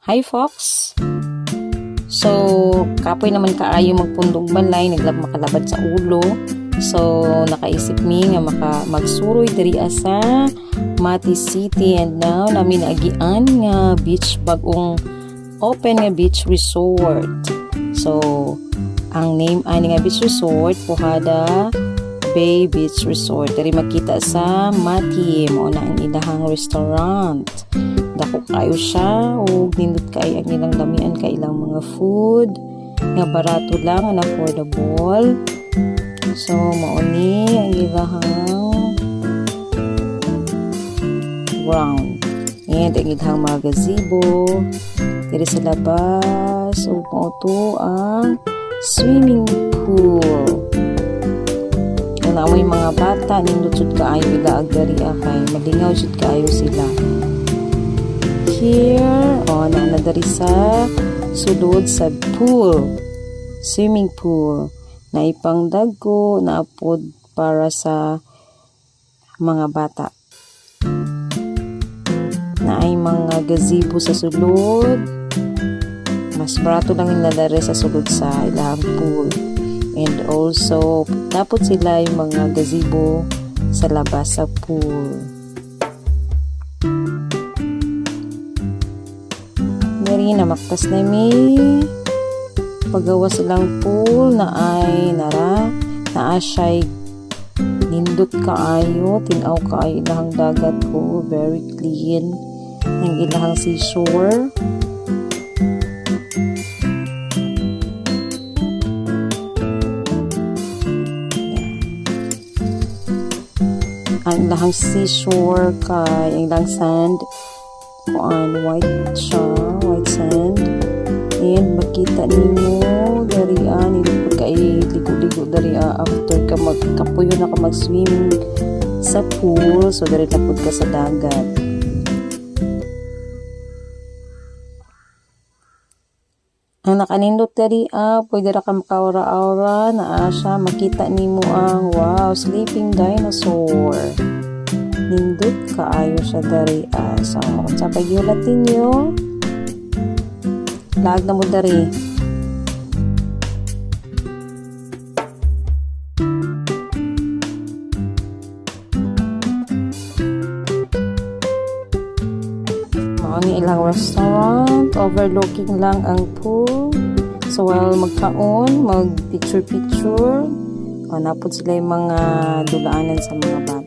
Hi Fox! So, kapoy naman kaayo magpundong balay, makalabad sa ulo. So, nakaisip mi nga magsuroy diri sa Mati City, and now namin agian nga beach, bagong open nga beach resort. So, ang name ani nga beach resort, Pujada Bay Beach Resort. Diri makita sa Mati, mao na ang ilahang restaurant. Dako kayo siya, o nindot kayo ang ilang lamian, kay ilang mga food nga barato lang and affordable. So mao ni ang ilahang ground, and ang ilahang mga gazebo diri sa labas, o mao to ang swimming pool. Kung may mga bata, nindot jud kaayo ilaag diri, kay malingaw jud kaayo sila. Here, nadari sa sulod sa pool, swimming pool, na ipangdagko na apod para sa mga bata. Na ay mga gazebo sa sulod, mas barato lang yung nadari sa sulod sa ilahang pool. And also, dapat sila yung mga gazebo sa labas sa pool. Dari na maktas na may pagawa silang pool na ay naa siya'y nindot kaayo, tinaw kaayo ilahang dagat ko, very clean ang ilahang seashore. Ang ilahang seashore kay ang ilahang sand white siya, white sand, and makita nimo dariya nindot kay ligo-ligo dariya after ka magkapuyo na ka mag-swim sa pool. So dari lapod ka sa dagat. Ang nakanindot dariya, pwede ra ka makaura-aura na siya, makita nimo ang wow, sleeping dinosaur. Nindot kaayo siya dari. So, sa pagyulat ninyo, lag na mo dari. Ang ilang restaurant, overlooking lang ang pool. So, while magkaon, mag-picture-picture, napod sila yung mga dulaanan sa mga bata.